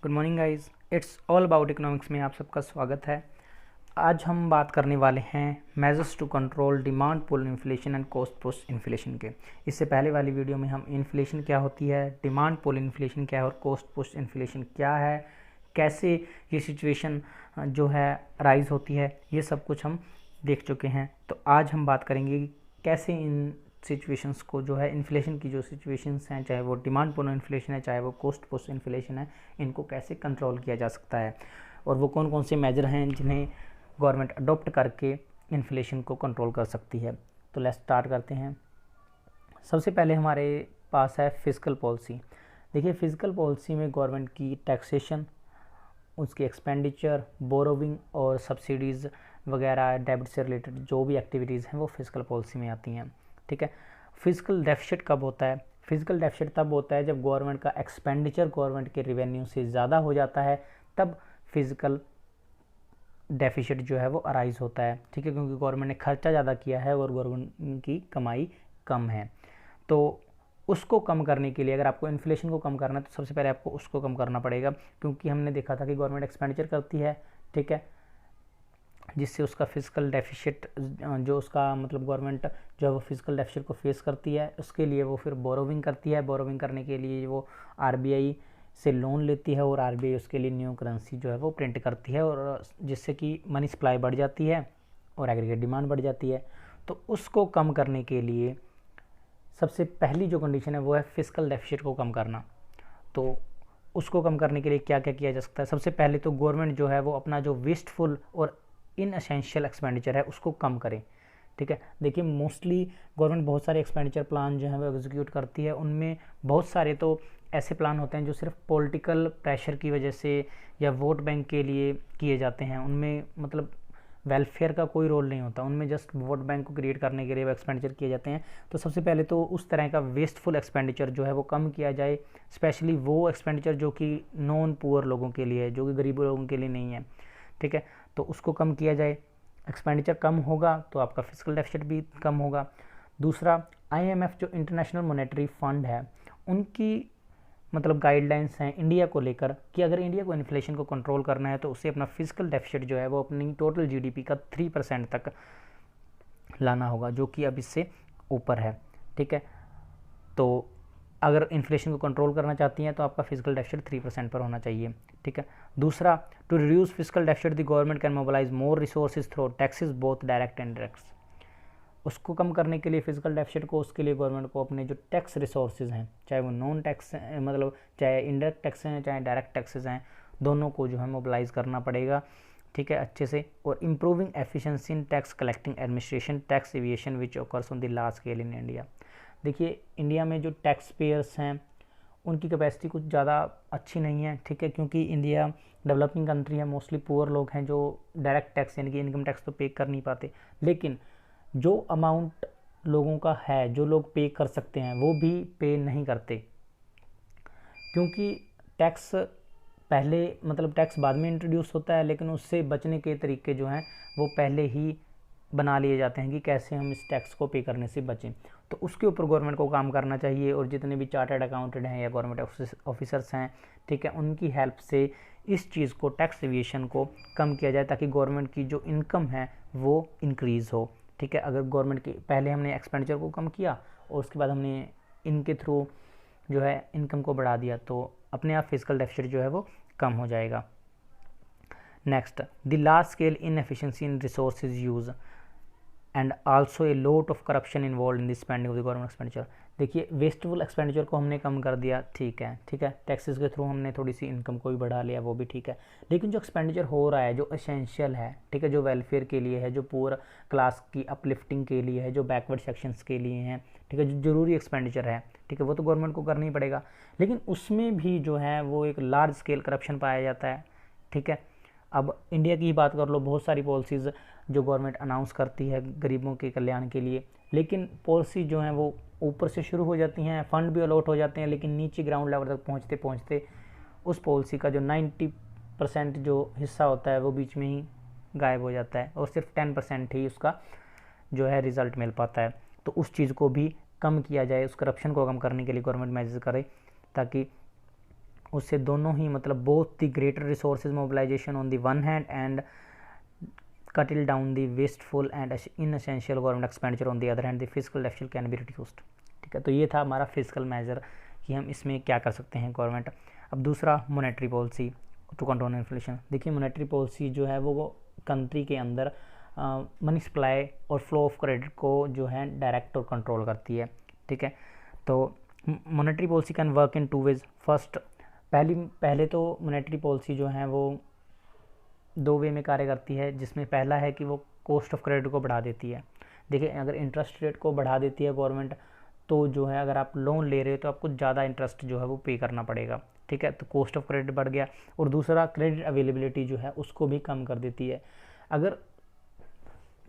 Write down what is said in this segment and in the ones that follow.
Good morning guys, it's all about economics में आप सबका स्वागत है। आज हम बात करने वाले हैं measures to control demand pull inflation and cost push inflation के। इससे पहले वाली वीडियो में हम इन्फ्लेशन क्या होती है, डिमांड पुल इन्फ्लेशन क्या है और कॉस्ट पुश इन्फ्लेशन क्या है, कैसे ये सिचुएशन जो है राइज होती है, ये सब कुछ हम देख चुके हैं। तो आज हम बात करेंगे कि कैसे इन सिचुएशंस को जो है इन्फ्लेशन की जो सिचुएशंस हैं, चाहे वो डिमांड पुल इन्फ्लेशन है चाहे वो कॉस्ट पुश इन्फ्लेशन है, इनको कैसे कंट्रोल किया जा सकता है और वो कौन कौन से मेजर हैं जिन्हें गवर्नमेंट अडॉप्ट करके इन्फ्लेशन को कंट्रोल कर सकती है। तो लेट्स स्टार्ट करते हैं। सबसे पहले हमारे पास है फिस्कल पॉलिसी। देखिए, फिस्कल पॉलिसी में गवर्नमेंट की टैक्सेशन, उसकी एक्सपेंडिचर, बोरोविंग और सब्सिडीज़ वगैरह, डेबिट से रिलेटेड जो भी एक्टिविटीज़ हैं वो फिस्कल पॉलिसी में आती हैं। ठीक है। फिजिकल डेफिसिट कब होता है? फिजिकल डेफिसिट तब होता है जब गवर्नमेंट का एक्सपेंडिचर गवर्नमेंट के रिवेन्यू से ज़्यादा हो जाता है, तब फिजिकल डेफिसिट जो है वो अराइज होता है। ठीक है, क्योंकि गवर्नमेंट ने खर्चा ज़्यादा किया है और गवर्नमेंट की कमाई कम है। तो उसको कम करने के लिए, अगर आपको इन्फ्लेशन को कम करना है तो सबसे पहले आपको उसको कम करना पड़ेगा, क्योंकि हमने देखा था कि गवर्नमेंट एक्सपेंडिचर करती है, ठीक है, जिससे उसका फिजिकल डेफिसिट जो उसका मतलब गवर्नमेंट जो है वो फिजिकल डेफिसिट को फेस करती है, उसके लिए वो फिर बोरोविंग करती है। बोरोविंग करने के लिए वो आरबीआई से लोन लेती है और आरबीआई उसके लिए न्यू करेंसी जो है वो प्रिंट करती है, और जिससे कि मनी सप्लाई बढ़ जाती है और एग्रीगेट डिमांड बढ़ जाती है। तो उसको कम करने के लिए सबसे पहली जो कंडीशन है वो है फिजिकल डेफिसिट को कम करना। तो उसको कम करने के लिए क्या क्या किया जा सकता है? सबसे पहले तो गवर्नमेंट जो है वो अपना जो वेस्टफुल और इन एसेंशियल एक्सपेंडिचर है उसको कम करें। ठीक है, देखिए मोस्टली गवर्नमेंट बहुत सारे एक्सपेंडिचर प्लान जो है वो एग्जीक्यूट करती है, उनमें बहुत सारे तो ऐसे प्लान होते हैं जो सिर्फ पॉलिटिकल प्रेशर की वजह से या वोट बैंक के लिए किए जाते हैं। उनमें मतलब वेलफेयर का कोई रोल नहीं होता, उनमें जस्ट वोट बैंक को क्रिएट करने के लिए वो एक्सपेंडिचर किए जाते हैं। तो सबसे पहले तो उस तरह का वेस्टफुल एक्सपेंडिचर जो है वो कम किया जाए, स्पेशली वो एक्सपेंडिचर जो कि नॉन पुअर लोगों के लिए है, जो कि गरीब लोगों के लिए नहीं है। ठीक है, तो उसको कम किया जाए। एक्सपेंडिचर कम होगा तो आपका फिजिकल डेफिसिट भी कम होगा। दूसरा, आईएमएफ जो इंटरनेशनल मॉनेटरी फंड है, उनकी मतलब गाइडलाइंस हैं इंडिया को लेकर कि अगर इंडिया को इन्फ्लेशन को कंट्रोल करना है तो उसे अपना फिजिकल डेफिसिट जो है वो अपनी टोटल जीडीपी का 3% तक लाना होगा, जो कि अब इससे ऊपर है। ठीक है, तो अगर इन्फ्लेशन को कंट्रोल करना चाहती हैं तो आपका फिजिकल डेफिसिट 3% पर होना चाहिए। ठीक है। दूसरा, to reduce fiscal deficit the government can mobilise more resources through taxes both direct and direct. उसको कम करने के लिए फिजिकल डेफिसिट को, उसके लिए गवर्नमेंट को अपने जो टैक्स रिसोर्सेज हैं, चाहे वो नॉन टैक्स मतलब चाहे इंडायरेक्ट टैक्स हैं चाहे डायरेक्ट टैक्सेस हैं, दोनों को जो है मोबिलाइज करना पड़ेगा। ठीक है, अच्छे से। और improving efficiency in tax collecting administration, tax aviation which occurs on the large scale in India. देखिए, इंडिया में जो टैक्स पेयर्स हैं उनकी कैपेसिटी कुछ ज़्यादा अच्छी नहीं है। ठीक है, क्योंकि इंडिया डेवलपिंग कंट्री है, मोस्टली पुअर लोग हैं जो डायरेक्ट टैक्स यानी कि इनकम टैक्स तो पे कर नहीं पाते। लेकिन जो अमाउंट लोगों का है, जो लोग पे कर सकते हैं, वो भी पे नहीं करते, क्योंकि टैक्स पहले मतलब टैक्स बाद में इंट्रोड्यूस होता है, लेकिन उससे बचने के तरीके जो हैं वो पहले ही बना लिए जाते हैं कि कैसे हम इस टैक्स को पे करने से बचें। तो उसके ऊपर गवर्नमेंट को काम करना चाहिए, और जितने भी चार्टर्ड अकाउंटेंट हैं या गवर्नमेंट ऑफिसर्स हैं, ठीक है, उनकी हेल्प से इस चीज़ को, टैक्स एविएशन को कम किया जाए, ताकि गवर्नमेंट की जो इनकम है वो इंक्रीज़ हो। ठीक है, अगर गवर्नमेंट की पहले हमने एक्सपेंडिचर को कम किया और उसके बाद हमने इनके थ्रू जो है इनकम को बढ़ा दिया, तो अपने आप फिजिकल डेफिसिट जो है वो कम हो जाएगा। Next, the large scale inefficiency in resources use and also a lot of corruption involve in the spending of the government expenditure. देखिए, वेस्टफुल एक्सपेंडिचर को हमने कम कर दिया, ठीक है, ठीक है, टैक्सेस के थ्रू हमने थोड़ी सी इनकम को भी बढ़ा लिया, वो भी ठीक है। लेकिन जो एक्सपेंडिचर हो रहा है, जो एसेंशियल है, ठीक है, जो वेलफेयर के लिए है, जो पुअर क्लास की अपलिफ्टिंग के लिए है, जो बैकवर्ड सेक्शंस के लिए हैं, ठीक है, जो जरूरी एक्सपेंडिचर है, ठीक है, वो तो गवर्नमेंट को करना ही पड़ेगा। लेकिन उसमें भी जो है वो एक लार्ज स्केल करप्शन पाया जाता है। ठीक है, अब इंडिया की ही बात कर लो, बहुत सारी पॉलिसीज़ जो गवर्नमेंट अनाउंस करती है गरीबों के कल्याण के लिए, लेकिन पॉलिसी जो हैं वो ऊपर से शुरू हो जाती हैं, फंड भी अलॉट हो जाते हैं, लेकिन नीचे ग्राउंड लेवल तक पहुंचते पहुंचते उस पॉलिसी का जो 90% जो हिस्सा होता है वो बीच में ही गायब हो जाता है, और सिर्फ 10% ही उसका जो है रिज़ल्ट मिल पाता है। तो उस चीज़ को भी कम किया जाए, उस करप्शन को कम करने के लिए गवर्नमेंट मेजर्स करे, ताकि उससे दोनों ही मतलब both the greater resources mobilisation on the one hand and cutting down the wasteful and inessential government expenditure on the other hand the physical deficit can be reduced. ठीक है, तो ये था हमारा फिजिकल मेजर कि हम इसमें क्या कर सकते हैं गवर्नमेंट। अब दूसरा monetary policy to control inflation. देखिए मॉनेटरी पॉलिसी जो है वो कंट्री के अंदर मनी सप्लाई और फ्लो ऑफ क्रेडिट को जो है डायरेक्ट और कंट्रोल करती है। ठीक है, तो monetary policy can work in two ways. First पहले तो मॉनेटरी पॉलिसी जो है वो दो वे में कार्य करती है, जिसमें पहला है कि वो कॉस्ट ऑफ क्रेडिट को बढ़ा देती है। देखिए अगर इंटरेस्ट रेट को बढ़ा देती है गवर्नमेंट, तो जो है अगर आप लोन ले रहे हो तो आपको ज़्यादा इंटरेस्ट जो है वो पे करना पड़ेगा। ठीक है, तो कॉस्ट ऑफ क्रेडिट बढ़ गया। और दूसरा क्रेडिट अवेलेबिलिटी जो है उसको भी कम कर देती है। अगर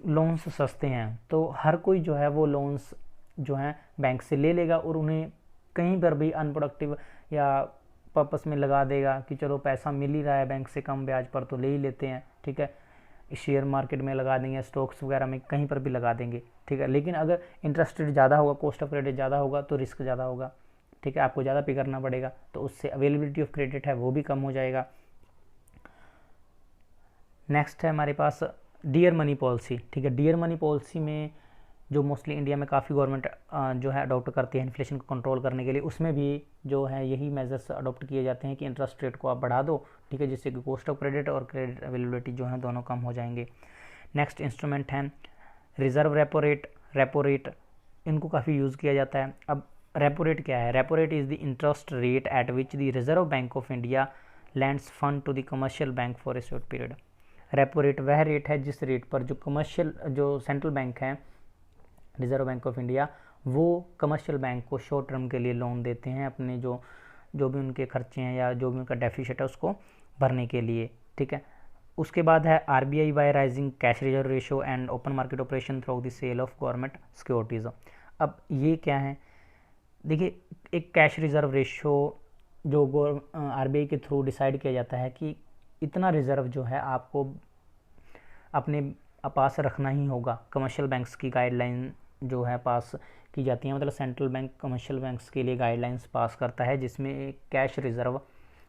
लोन्स सस्ते हैं तो हर कोई जो है वो लोन्स जो है बैंक से ले लेगा और उन्हें कहीं पर भी अनप्रोडक्टिव या पर्पस में लगा देगा कि चलो पैसा मिल ही रहा है बैंक से कम ब्याज पर तो ले ही लेते हैं। ठीक है, शेयर मार्केट में लगा देंगे, स्टॉक्स वगैरह में कहीं पर भी लगा देंगे। ठीक है, लेकिन अगर इंटरेस्ट रेट ज़्यादा होगा, कॉस्ट ऑफ क्रेडिट ज़्यादा होगा तो रिस्क ज़्यादा होगा। ठीक है, आपको ज़्यादा पे करना पड़ेगा, तो उससे अवेलेबिलिटी ऑफ क्रेडिट है वो भी कम हो जाएगा। नेक्स्ट है हमारे पास डियर मनी पॉलिसी। ठीक है, डियर मनी पॉलिसी में जो मोस्टली इंडिया में काफ़ी गवर्नमेंट जो है अडॉप्ट करती है इन्फ्लेशन को कंट्रोल करने के लिए, उसमें भी जो है यही मेजर्स अडॉप्ट किए जाते हैं कि इंटरेस्ट रेट को आप बढ़ा दो। ठीक है, जिससे कि कॉस्ट ऑफ क्रेडिट और क्रेडिट अवेलेबिलिटी जो है दोनों कम हो जाएंगे। नेक्स्ट इंस्ट्रूमेंट है रिजर्व रेपो रेट, इनको काफ़ी यूज़ किया जाता है। अब रेपो रेट क्या है? Repo rate is the interest rate at which the Reserve Bank of India lends fund to the commercial bank for a short period. Repo rate वह rate है जिस रेट पर जो सेंट्रल बैंक है, Reserve Bank of India, वो commercial bank को short term के लिए लोन देते हैं अपने जो भी उनके खर्चे हैं या जो भी उनका डेफिसिट है उसको भरने के लिए। ठीक है, उसके बाद है RBI by raising cash reserve ratio and open market operation through the sale of government securities. अब ये क्या है? देखिए एक कैश रिजर्व रेशियो जो आरबीआई के थ्रू डिसाइड किया जाता है कि इतना रिजर्व जो है आपको अपने पास रखना ही होगा। कमर्शियल बैंक्स की गाइडलाइन जो है पास की जाती है, मतलब सेंट्रल बैंक कमर्शियल बैंक्स के लिए गाइडलाइंस पास करता है, जिसमें एक कैश रिजर्व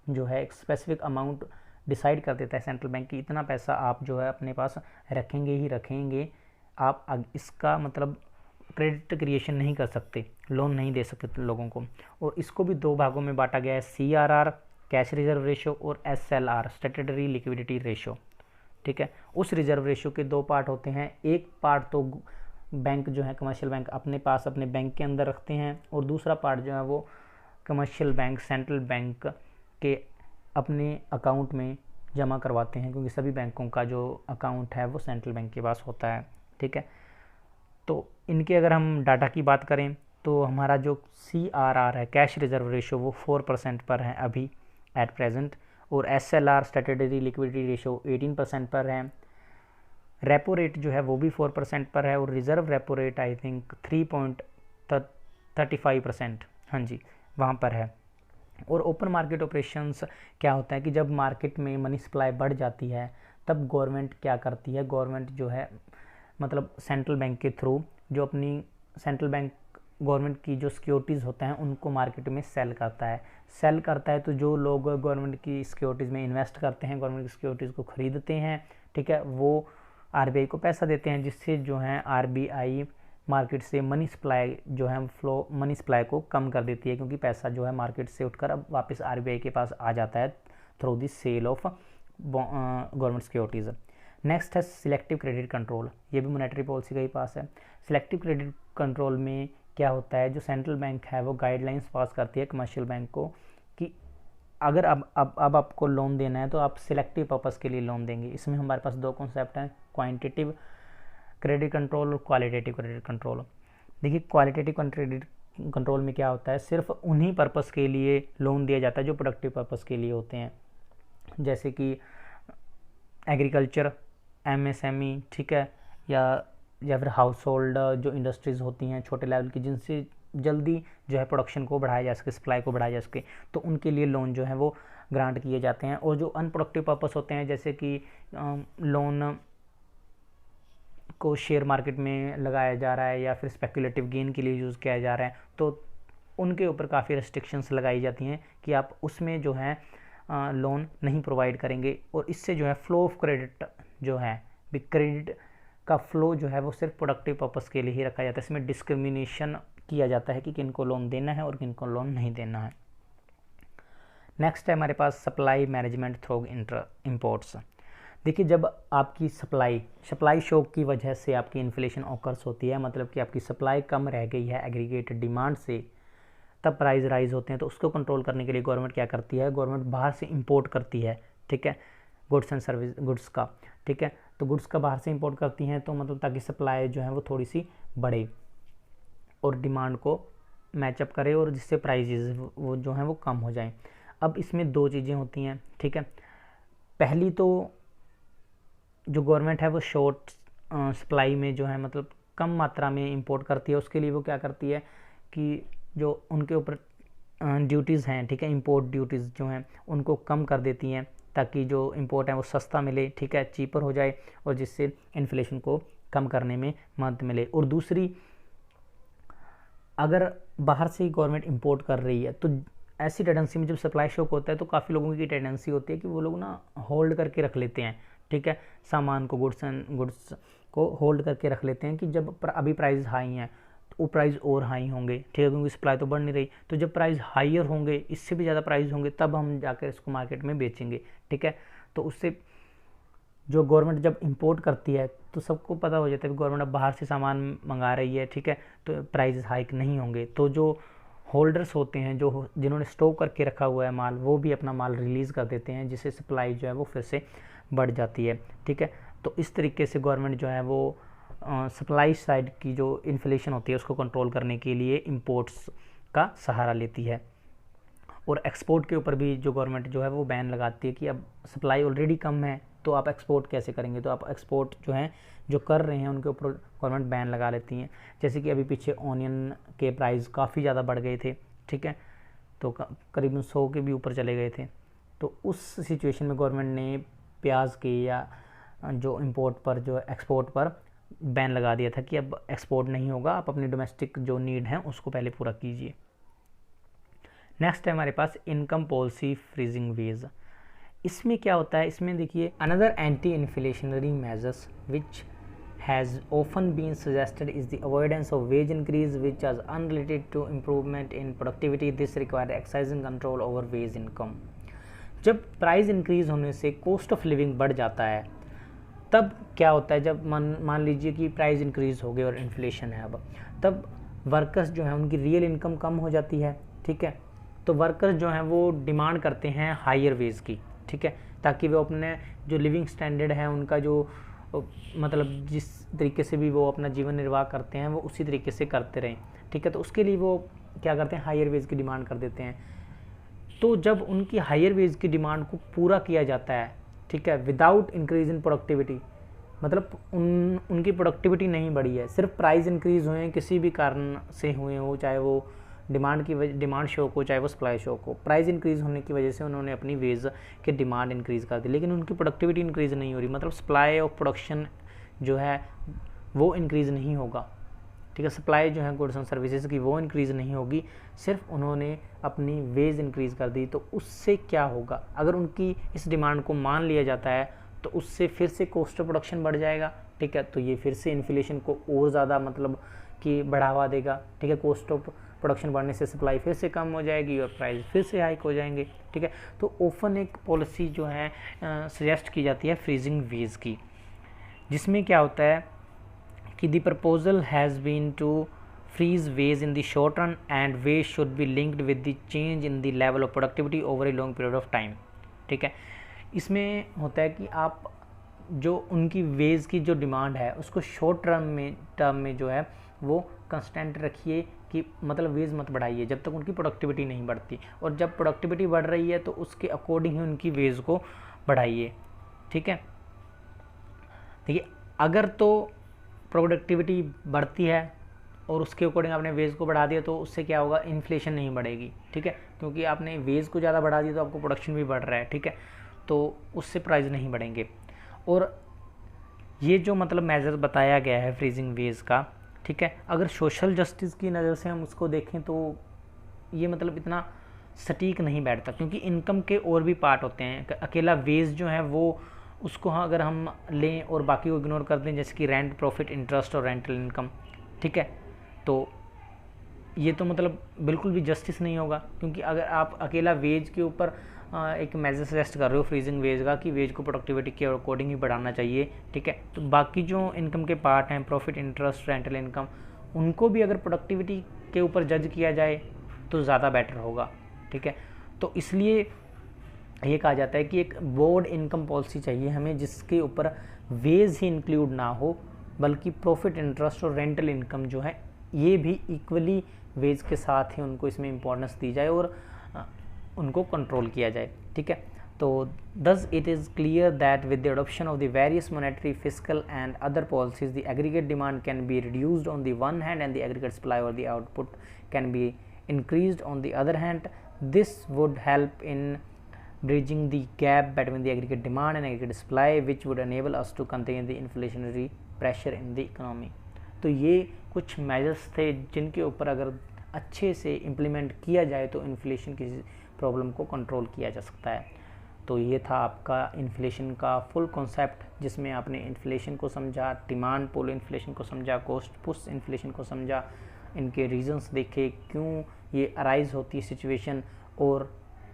जो है एक स्पेसिफिक अमाउंट डिसाइड कर देता है सेंट्रल बैंक की इतना पैसा आप जो है अपने पास रखेंगे ही रखेंगे। आप इसका मतलब क्रेडिट क्रिएशन नहीं कर सकते, लोन नहीं दे सकते लोगों को। और इसको भी दो भागों में बांटा गया है, CRR कैश रिजर्व रेशियो और SLR स्टैट्यूटरी लिक्विडिटी रेशियो। ठीक है, उस रिजर्व रेशियो के दो पार्ट होते हैं। एक पार्ट तो बैंक जो है कमर्शियल बैंक अपने पास अपने बैंक के अंदर रखते हैं, और दूसरा पार्ट जो है वो कमर्शियल बैंक सेंट्रल बैंक के अपने अकाउंट में जमा करवाते हैं, क्योंकि सभी बैंकों का जो अकाउंट है वो सेंट्रल बैंक के पास होता है। ठीक है, तो इनके अगर हम डाटा की बात करें तो हमारा जो CRR है कैश रिजर्व रेशियो वो 4% पर है अभी एट प्रेजेंट, और SLR स्टैट्यूटरी लिक्विडिटी रेशियो 18% पर है। रेपो रेट जो है वो भी 4% पर है, और reserve repo rate I think 3.35%, हाँ जी वहाँ पर है। और ओपन मार्केट ऑपरेशंस क्या होता है कि जब मार्केट में मनी सप्लाई बढ़ जाती है तब गवर्नमेंट क्या करती है, गवर्नमेंट जो है मतलब सेंट्रल बैंक के थ्रू जो अपनी सेंट्रल बैंक गवर्नमेंट की जो सिक्योरिटीज़ होते हैं उनको मार्केट में सेल करता है। तो जो लोग गवर्नमेंट की सिक्योरिटीज़ में इन्वेस्ट करते हैं, गवर्नमेंट की सिक्योरिटीज़ को ख़रीदते हैं, ठीक है, वो आरबीआई को पैसा देते हैं, जिससे जो है आरबीआई मार्केट से मनी सप्लाई जो है मनी सप्लाई को कम कर देती है, क्योंकि पैसा जो है मार्केट से उठकर अब वापस आरबीआई के पास आ जाता है through the sale of government securities. Next है सिलेक्टिव क्रेडिट कंट्रोल, ये भी मॉनेटरी पॉलिसी का ही पास है। सिलेक्टिव क्रेडिट कंट्रोल में क्या होता है, जो सेंट्रल बैंक है वो गाइडलाइंस पास करती है कमर्शियल बैंक को कि अगर अब आपको लोन देना है तो आप सिलेक्टिव पर्पस के लिए लोन देंगे। इसमें हमारे पास दो कॉन्सेप्ट हैं, क्वांटिटेटिव क्रेडिट कंट्रोल और क्वालिटेटिव क्रेडिट कंट्रोल। देखिए क्वालिटेटिव क्रेडिट कंट्रोल में क्या होता है, सिर्फ उन्हीं पर्पस के लिए लोन दिया जाता है जो प्रोडक्टिव पर्पस के लिए होते हैं, जैसे कि एग्रीकल्चर, MSME, ठीक है, या फिर हाउस होल्ड जो इंडस्ट्रीज़ होती हैं छोटे लेवल की, जिनसे जल्दी जो है प्रोडक्शन को बढ़ाया जा सके, सप्लाई को बढ़ाया जा सके, तो उनके लिए लोन जो है वो ग्रांट किए जाते हैं। और जो अनप्रोडक्टिव पर्पस होते हैं, जैसे कि लोन को शेयर मार्केट में लगाया जा रहा है या फिर स्पेकुलेटिव गेन के लिए यूज़ किया जा रहा है, तो उनके ऊपर काफ़ी रेस्ट्रिक्शंस लगाई जाती हैं कि आप उसमें जो है लोन नहीं प्रोवाइड करेंगे, और इससे जो है फ्लो ऑफ क्रेडिट जो है, क्रेडिट का फ्लो जो है वो सिर्फ प्रोडक्टिव पर्पस के लिए ही रखा जाता है। इसमें डिस्क्रिमिनेशन किया जाता है कि किन को लोन देना है और किन को लोन नहीं देना है। नेक्स्ट है हमारे पास सप्लाई मैनेजमेंट थ्रू इंपोर्ट्स। देखिए, जब आपकी सप्लाई शॉक की वजह से आपकी इन्फ्लेशन ऑकर्स होती है, मतलब कि आपकी सप्लाई कम रह गई है एग्रीगेटेड डिमांड से, तब प्राइस राइज होते हैं। तो उसको कंट्रोल करने के लिए गवर्नमेंट क्या करती है, गवर्नमेंट बाहर से इंपोर्ट करती है, ठीक है, गुड्स एंड सर्विस, गुड्स का, ठीक है, तो गुड्स का बाहर से इंपोर्ट करती हैं, तो मतलब ताकि सप्लाई जो है वो थोड़ी सी बढ़े और डिमांड को मैचअप करे, और जिससे प्राइजेज वो जो हैं वो कम हो जाएं। अब इसमें दो चीज़ें होती हैं, ठीक है। पहली तो जो गवर्नमेंट है वो शॉर्ट सप्लाई में जो है मतलब कम मात्रा में इंपोर्ट करती है। उसके लिए वो क्या करती है कि जो उनके ऊपर ड्यूटीज़ हैं, ठीक है, इंपोर्ट ड्यूटीज़ जो हैं उनको कम कर देती हैं, ताकि जो इंपोर्ट है वो सस्ता मिले, ठीक है, चीपर हो जाए, और जिससे इन्फ्लेशन को कम करने में मदद मिले। और दूसरी, अगर बाहर से ही गवर्नमेंट इंपोर्ट कर रही है तो ऐसी टेंडेंसी में जब सप्लाई शॉक होता है तो काफ़ी लोगों की टेंडेंसी होती है कि वो लोग ना होल्ड करके रख लेते हैं, ठीक है, सामान को, गुड्स को होल्ड करके रख लेते हैं कि जब अभी प्राइस हाई हैं तो वो प्राइस और हाई होंगे, ठीक है, क्योंकि सप्लाई तो बढ़ नहीं रही। तो जब प्राइस हाइयर होंगे, इससे भी ज़्यादा प्राइस होंगे, तब हम जाकर इसको मार्केट में बेचेंगे, ठीक है। तो उससे जो गवर्नमेंट जब इंपोर्ट करती है तो सबको पता हो जाता है कि गवर्नमेंट अब बाहर से सामान मंगा रही है, ठीक है, तो प्राइस हाइक नहीं होंगे। तो जो होल्डर्स होते हैं, जो जिन्होंने स्टॉक करके रखा हुआ है माल, वो भी अपना माल रिलीज़ कर देते हैं, जिससे सप्लाई जो है वो फिर से बढ़ जाती है, ठीक है। तो इस तरीके से गवर्नमेंट जो है वो सप्लाई साइड की जो इन्फ्लेशन होती है उसको कंट्रोल करने के लिए इंपोर्ट्स का सहारा लेती है। और एक्सपोर्ट के ऊपर भी जो गवर्नमेंट जो है वो बैन लगाती है कि अब सप्लाई ऑलरेडी कम है तो आप एक्सपोर्ट कैसे करेंगे, तो आप एक्सपोर्ट जो हैं जो कर रहे हैं उनके ऊपर गवर्नमेंट बैन लगा लेती हैं। जैसे कि अभी पीछे ऑनियन के प्राइस काफ़ी ज़्यादा बढ़ गए थे, ठीक है, तो करीबन 100 के भी ऊपर चले गए थे। तो उस सिचुएशन में गवर्नमेंट ने प्याज के या जो इंपोर्ट पर, जो एक्सपोर्ट पर बैन लगा दिया था कि अब एक्सपोर्ट नहीं होगा, आप अपनी डोमेस्टिक जो नीड है उसको पहले पूरा कीजिए। नेक्स्ट है हमारे पास इनकम पॉलिसी फ्रीजिंग वेज। इसमें क्या होता है, इसमें देखिए, another anti inflationary measures which has often been suggested is the avoidance of wage increase which is unrelated to improvement in productivity. This requires exercising control over wage income. जब price increase होने से cost of living बढ़ जाता है तब क्या होता है, जब मान लीजिए कि प्राइस इंक्रीज हो गई और इन्फ्लेशन है अब, तब वर्कर्स जो हैं उनकी रियल इनकम कम हो जाती है, ठीक है। तो वर्कर्स जो हैं वो डिमांड करते हैं हायर वेज की, ठीक है, ताकि वो अपने जो लिविंग स्टैंडर्ड है उनका जो मतलब जिस तरीके से भी वो अपना जीवन निर्वाह करते हैं वो उसी तरीके से करते रहें, ठीक है। तो उसके लिए वो क्या करते हैं, हायर वेज की डिमांड कर देते हैं। तो जब उनकी हायर वेज की डिमांड को पूरा किया जाता है, ठीक है, विदाउट इंक्रीज इन प्रोडक्टिविटी, मतलब उनकी प्रोडक्टिविटी नहीं बढ़ी है, सिर्फ प्राइस इंक्रीज हुए हैं, किसी भी कारण से हुए हो, चाहे वो डिमांड शॉक हो, चाहे वो सप्लाई शॉक हो, प्राइस इंक्रीज होने की वजह से उन्होंने अपनी वेज के डिमांड इंक्रीज़ कर दी, लेकिन उनकी प्रोडक्टिविटी इंक्रीज़ नहीं हो रही, मतलब सप्लाई ऑफ प्रोडक्शन जो है वो इंक्रीज़ नहीं होगा, ठीक है, सप्लाई जो है गुड्स एंड सर्विसेज की वो इंक्रीज़ नहीं होगी, सिर्फ उन्होंने अपनी वेज इंक्रीज़ कर दी। तो उससे क्या होगा, अगर उनकी इस डिमांड को मान लिया जाता है तो उससे फिर से कॉस्ट ऑफ प्रोडक्शन बढ़ जाएगा, ठीक है, तो ये फिर से इन्फ्लेशन को और ज़्यादा मतलब कि बढ़ावा देगा, ठीक है। कॉस्ट ऑफ प्रोडक्शन बढ़ने से सप्लाई फिर से कम हो जाएगी और प्राइस फिर से हाइक हो जाएंगे, ठीक है। तो ओपन एक पॉलिसी जो है सजेस्ट की जाती है फ्रीजिंग वेज की, जिसमें क्या होता है कि the proposal has been to freeze wage in the short run and wage should be linked with the change in the level of productivity over a long period of time, ठीक है। इसमें होता है कि आप जो उनकी वेज की जो डिमांड है उसको शॉर्ट टर्म में जो है वो कंस्टेंट रखिए, कि मतलब वेज मत बढ़ाइए जब तक उनकी प्रोडक्टिविटी नहीं बढ़ती, और जब प्रोडक्टिविटी बढ़ रही है तो उसके अकॉर्डिंग ही उनकी वेज को बढ़ाइए, ठीक है। देखिए, अगर तो प्रोडक्टिविटी बढ़ती है और उसके अकॉर्डिंग आपने वेज को बढ़ा दिया तो उससे क्या होगा, इन्फ्लेशन नहीं बढ़ेगी, ठीक है, क्योंकि आपने वेज को ज़्यादा बढ़ा दिया तो आपको प्रोडक्शन भी बढ़ रहा है, ठीक है, तो उससे प्राइस नहीं बढ़ेंगे। और ये जो मतलब मेजर बताया गया है फ्रीजिंग वेज का, ठीक है, अगर सोशल जस्टिस की नज़र से हम उसको देखें तो ये मतलब इतना सटीक नहीं बैठता, क्योंकि इनकम के और भी पार्ट होते हैं। अकेला वेज जो है वो उसको हाँ अगर हम लें और बाकी को इग्नोर कर दें, जैसे कि रेंट, प्रॉफिट, इंटरेस्ट और रेंटल इनकम, ठीक है, तो ये तो मतलब बिल्कुल भी जस्टिस नहीं होगा। क्योंकि अगर आप अकेला वेज के ऊपर एक मेजर सजेस्ट कर रहे हो फ्रीजिंग वेज का, कि वेज को प्रोडक्टिविटी के अकॉर्डिंग ही बढ़ाना चाहिए, ठीक है, तो बाकी जो इनकम के पार्ट हैं, प्रॉफिट, इंटरेस्ट, रेंटल इनकम, उनको भी अगर प्रोडक्टिविटी के ऊपर जज किया जाए तो ज़्यादा बेटर होगा, ठीक है। तो इसलिए ये कहा जाता है कि एक बोर्ड इनकम पॉलिसी चाहिए हमें, जिसके ऊपर वेज ही इंक्लूड ना हो, बल्कि प्रॉफिट, इंटरेस्ट और रेंटल इनकम जो है ये भी इक्वली वेज के साथ ही उनको इसमें इंपॉर्टेंस दी जाए और उनको कंट्रोल किया जाए, ठीक है। तो thus it is clear that with the adoption of the various monetary, fiscal and other policies, the aggregate demand can be reduced on the one hand and the aggregate supply or the output can be increased on the other hand. This would help in bridging the gap between the aggregate demand and aggregate supply, which would enable us to contain the inflationary pressure in the economy. तो ये कुछ measures थे जिनके ऊपर अगर अच्छे से implement किया जाए तो इन्फ्लेशन की प्रॉब्लम को कंट्रोल किया जा सकता है। तो ये था आपका इन्फ्लेशन का फुल कॉन्सेप्ट, जिसमें आपने इन्फ्लेशन को समझा, डिमांड पुल इन्फ्लेशन को समझा, कॉस्ट पुश इन्फ्लेशन को समझा, इनके रीजंस देखे, क्यों ये अराइज होती है सिचुएशन, और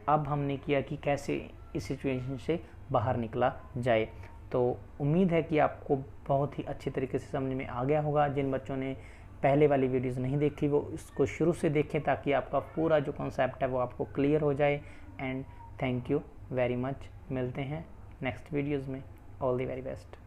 अब हमने किया कि कैसे इस सिचुएशन से बाहर निकला जाए। तो उम्मीद है कि आपको बहुत ही अच्छे तरीके से समझ में आ गया होगा। जिन बच्चों ने पहले वाली वीडियोस नहीं देखी वो इसको शुरू से देखें, ताकि आपका पूरा जो कॉन्सेप्ट है वो आपको क्लियर हो जाए। And thank you very much. मिलते हैं नेक्स्ट वीडियोस में। All the very best.